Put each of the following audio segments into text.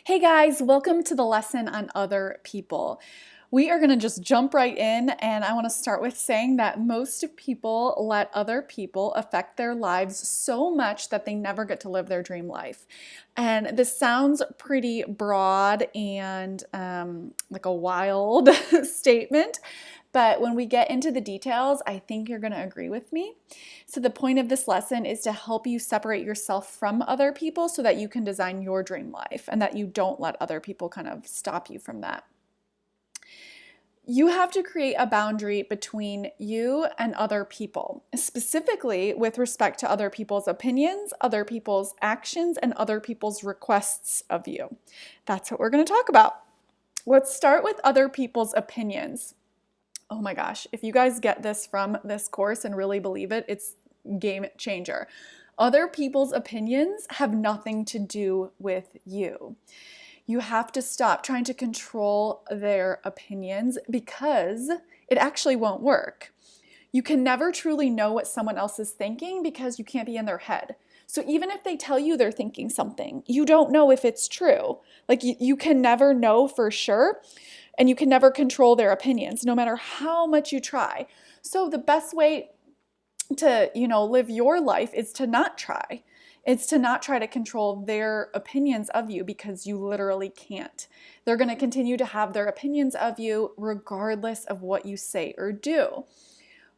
Hey guys, welcome to the lesson on other people. We are going to just jump right in, and I want to start with saying that most people let other people affect their lives so much that they never get to live their dream life. And this sounds pretty broad and like a wild statement, but when we get into the details, I think you're going to agree with me. So the point of this lesson is to help you separate yourself from other people so that you can design your dream life and that you don't let other people kind of stop you from that. You have to create a boundary between you and other people, specifically with respect to other people's opinions, other people's actions, and other people's requests of you. That's what we're going to talk about. Let's start with other people's opinions. Oh my gosh, if you guys get this from this course and really believe it, it's game changer. Other people's opinions have nothing to do with you. You have to stop trying to control their opinions because it actually won't work. You can never truly know what someone else is thinking because you can't be in their head. So even if they tell you they're thinking something, you don't know if it's true. Like you can never know for sure, and you can never control their opinions, no matter how much you try. So the best way to, live your life is to not try. It's to not try to control their opinions of you because you literally can't. They're going to continue to have their opinions of you regardless of what you say or do.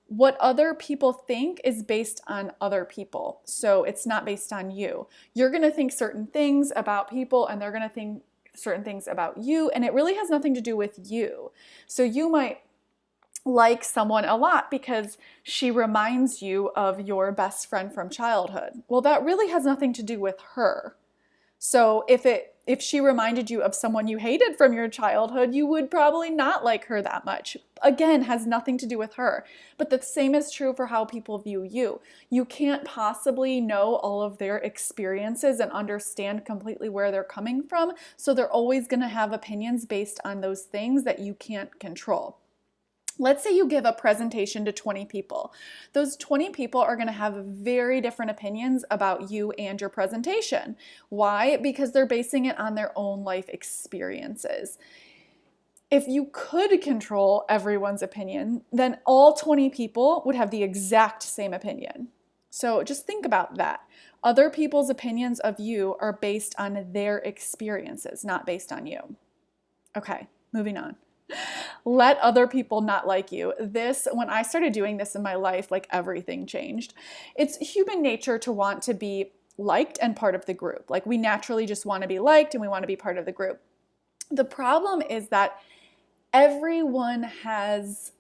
What other people think is based on other people. So it's not based on you. You're going to think certain things about people and they're going to think certain things about you, and it really has nothing to do with you. So you might like someone a lot because she reminds you of your best friend from childhood. Well, that really has nothing to do with her. So if she reminded you of someone you hated from your childhood, you would probably not like her that much. Again, has nothing to do with her. But the same is true for how people view you. You can't possibly know all of their experiences and understand completely where they're coming from. So they're always going to have opinions based on those things that you can't control. Let's say you give a presentation to 20 people. Those 20 people are going to have very different opinions about you and your presentation. Why? Because they're basing it on their own life experiences. If you could control everyone's opinion, then all 20 people would have the exact same opinion. So just think about that. Other people's opinions of you are based on their experiences, not based on you. Okay, moving on. Let other people not like you. When I started doing this in my life, like everything changed. It's human nature to want to be liked and part of the group. Like we naturally just want to be liked and we want to be part of the group. The problem is that everyone has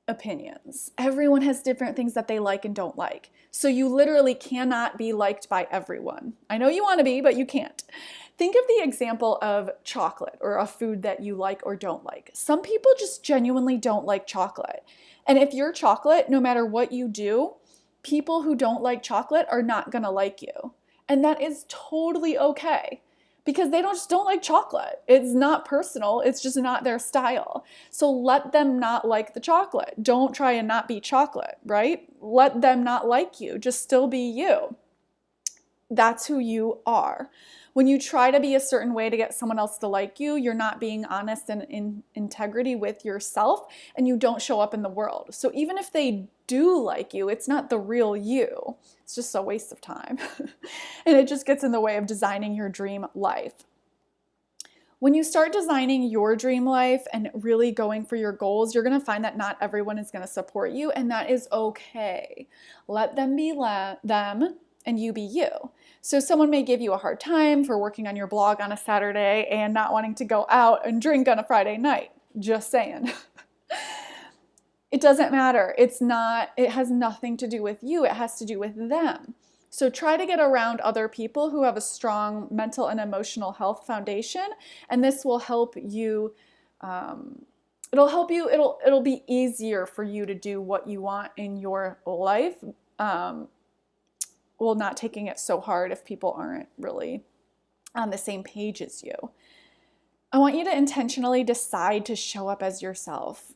opinions. Everyone has different things that they like and don't like. So you literally cannot be liked by everyone. I know you want to be, but you can't. Think of the example of chocolate or a food that you like or don't like. Some people just genuinely don't like chocolate. And if you're chocolate, no matter what you do, people who don't like chocolate are not going to like you. And that is totally okay because they just don't like chocolate. It's not personal. It's just not their style. So let them not like the chocolate. Don't try and not be chocolate, right? Let them not like you. Just still be you. That's who you are. When you try to be a certain way to get someone else to like you, you're not being honest and in integrity with yourself, and you don't show up in the world. So even if they do like you, it's not the real you. It's just a waste of time. And it just gets in the way of designing your dream life. When you start designing your dream life and really going for your goals, you're going to find that not everyone is going to support you, and that is okay. Let them be them and you be you. So someone may give you a hard time for working on your blog on a Saturday and not wanting to go out and drink on a Friday night. Just saying. It doesn't matter. It has nothing to do with you. It has to do with them. So try to get around other people who have a strong mental and emotional health foundation, and this will help you. It'll be easier for you to do what you want in your life. Not taking it so hard if people aren't really on the same page as you. I want you to intentionally decide to show up as yourself.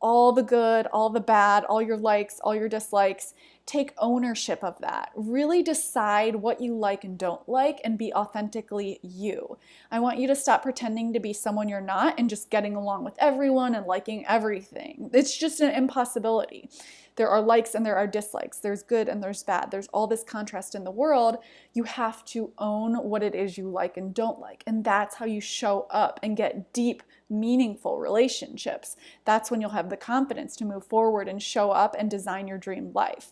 All the good, all the bad, all your likes, all your dislikes. Take ownership of that. Really decide what you like and don't like and be authentically you. I want you to stop pretending to be someone you're not and just getting along with everyone and liking everything. It's just an impossibility. There are likes and there are dislikes. There's good and there's bad. There's all this contrast in the world. You have to own what it is you like and don't like. And that's how you show up and get deep, meaningful relationships. That's when you'll have the confidence to move forward and show up and design your dream life.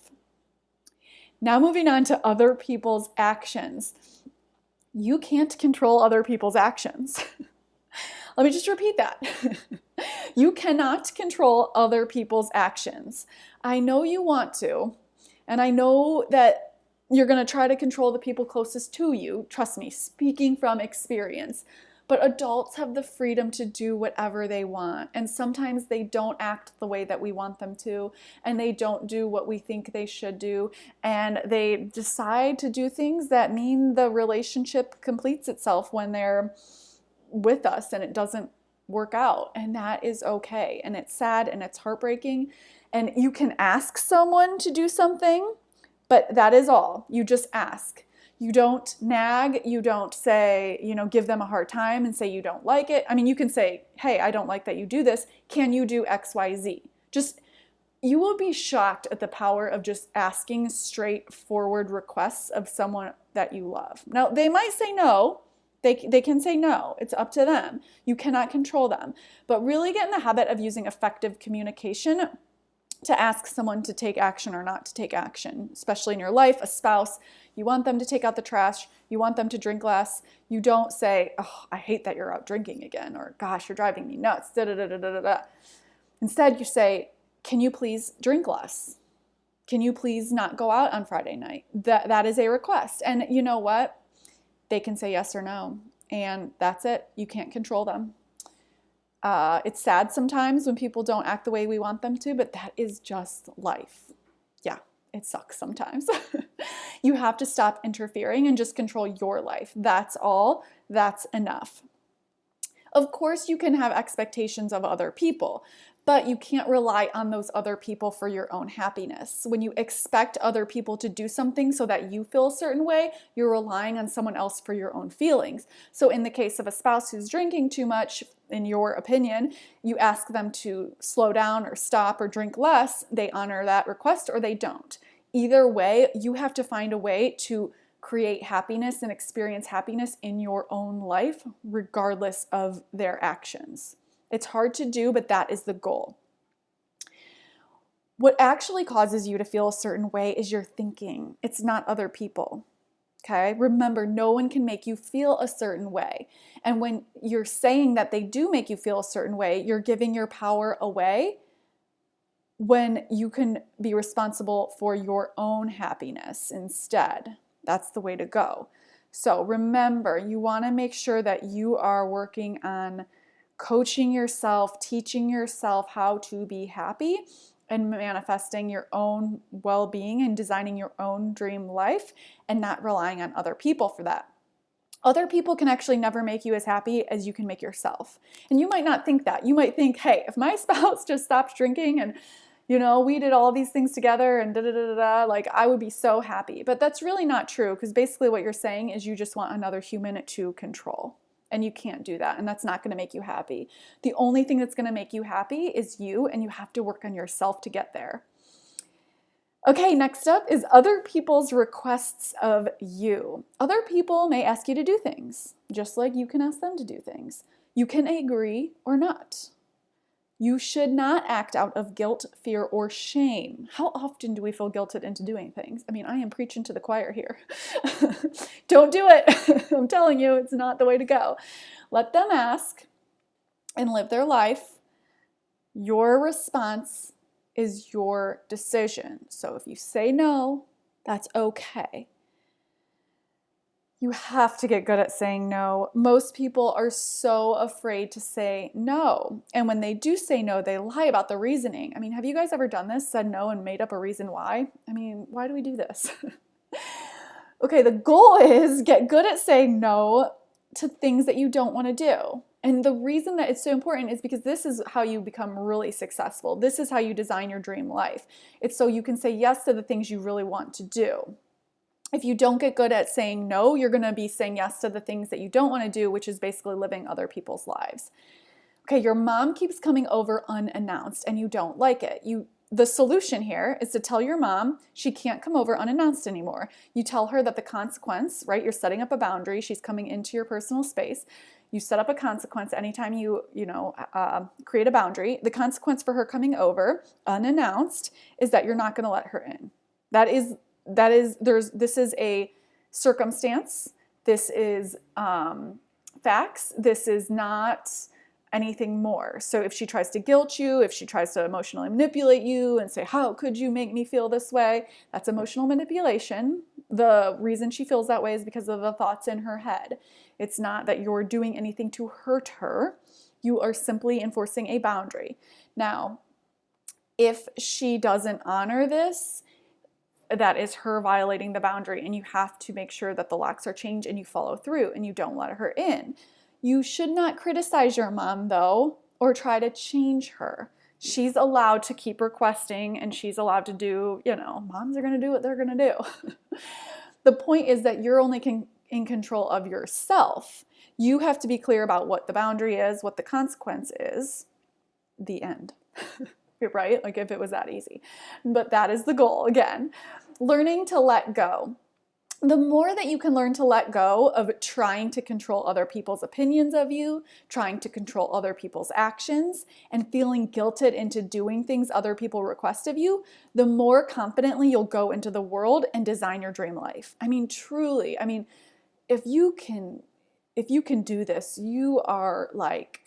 Now moving on to other people's actions. You can't control other people's actions. Let me just repeat that. You cannot control other people's actions. I know you want to, and I know that you're going to try to control the people closest to you. Trust me, speaking from experience. But adults have the freedom to do whatever they want. And sometimes they don't act the way that we want them to. And they don't do what we think they should do. And they decide to do things that mean the relationship completes itself when they're with us and it doesn't work out. And that is okay. And it's sad and it's heartbreaking. And you can ask someone to do something, but that is all. You just ask. You don't nag, you don't say, give them a hard time and say you don't like it. I mean, you can say, hey, I don't like that you do this. Can you do X, Y, Z? You will be shocked at the power of just asking straightforward requests of someone that you love. Now, they might say no. They can say no. It's up to them. You cannot control them. But really get in the habit of using effective communication to ask someone to take action or not to take action, especially in your life, a spouse. You want them to take out the trash. You want them to drink less. You don't say, oh, I hate that you're out drinking again, or gosh, you're driving me nuts. Da, da, da, da, da, da. Instead, you say, can you please drink less? Can you please not go out on Friday night? That is a request. And you know what? They can say yes or no. And that's it. You can't control them. It's sad sometimes when people don't act the way we want them to, but that is just life. Yeah, it sucks sometimes. You have to stop interfering and just control your life. That's all. That's enough. Of course, you can have expectations of other people, but you can't rely on those other people for your own happiness. When you expect other people to do something so that you feel a certain way, you're relying on someone else for your own feelings. So in the case of a spouse who's drinking too much, in your opinion, you ask them to slow down or stop or drink less, they honor that request or they don't. Either way, you have to find a way to create happiness and experience happiness in your own life, regardless of their actions. It's hard to do, but that is the goal. What actually causes you to feel a certain way is your thinking. It's not other people. Okay? Remember, no one can make you feel a certain way. And when you're saying that they do make you feel a certain way, you're giving your power away when you can be responsible for your own happiness instead. That's the way to go. So remember, you want to make sure that you are working on coaching yourself, teaching yourself how to be happy and manifesting your own well-being and designing your own dream life and not relying on other people for that. Other people can actually never make you as happy as you can make yourself. And you might not think that. You might think, hey, if my spouse just stopped drinking and we did all these things together and da-da-da-da-da, like I would be so happy. But that's really not true, because basically what you're saying is you just want another human to control. And you can't do that, and that's not going to make you happy. The only thing that's going to make you happy is you, and you have to work on yourself to get there. Okay, next up is other people's requests of you. Other people may ask you to do things, just like you can ask them to do things. You can agree or not. You should not act out of guilt, fear, or shame. How often do we feel guilted into doing things? I mean, I am preaching to the choir here. Don't do it. I'm telling you, it's not the way to go. Let them ask and live their life. Your response is your decision. So if you say no, that's okay. You have to get good at saying no. Most people are so afraid to say no. And when they do say no, they lie about the reasoning. I mean, have you guys ever done this? Said no and made up a reason why? I mean, why do we do this? Okay, the goal is get good at saying no to things that you don't want to do. And the reason that it's so important is because this is how you become really successful. This is how you design your dream life. It's so you can say yes to the things you really want to do. If you don't get good at saying no, you're going to be saying yes to the things that you don't want to do, which is basically living other people's lives. Okay, your mom keeps coming over unannounced and you don't like it. The solution here is to tell your mom she can't come over unannounced anymore. You tell her that the consequence, right? You're setting up a boundary. She's coming into your personal space. You set up a consequence anytime you create a boundary. The consequence for her coming over unannounced is that you're not going to let her in. This is a circumstance. This is facts. This is not anything more. So if she tries to guilt you, if she tries to emotionally manipulate you and say, how could you make me feel this way? That's emotional manipulation. The reason she feels that way is because of the thoughts in her head. It's not that you're doing anything to hurt her. You are simply enforcing a boundary. Now, if she doesn't honor this, that is her violating the boundary, and you have to make sure that the locks are changed and you follow through and you don't let her in. You should not criticize your mom, though, or try to change her. She's allowed to keep requesting, and she's allowed to do, moms are going to do what they're going to do. The point is that you're only in control of yourself. You have to be clear about what the boundary is, what the consequence is. The end. Right? Like if it was that easy. But that is the goal. Again, learning to let go. The more that you can learn to let go of trying to control other people's opinions of you, trying to control other people's actions, and feeling guilted into doing things other people request of you, the more confidently you'll go into the world and design your dream life. I mean, truly, if you can do this, you are like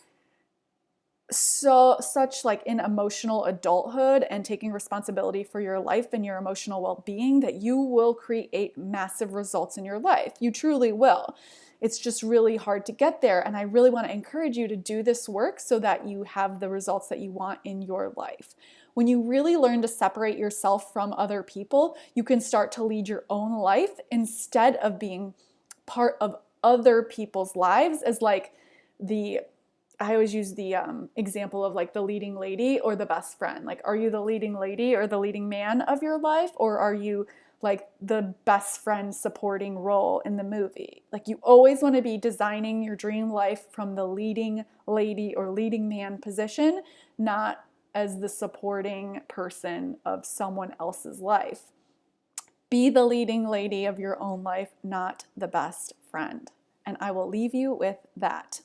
such like in emotional adulthood and taking responsibility for your life and your emotional well-being that you will create massive results in your life. You truly will. It's just really hard to get there. And I really want to encourage you to do this work so that you have the results that you want in your life. When you really learn to separate yourself from other people, you can start to lead your own life instead of being part of other people's lives as like I always use the example of like the leading lady or the best friend. Like, are you the leading lady or the leading man of your life? Or are you like the best friend supporting role in the movie? Like you always want to be designing your dream life from the leading lady or leading man position, not as the supporting person of someone else's life. Be the leading lady of your own life, not the best friend. And I will leave you with that.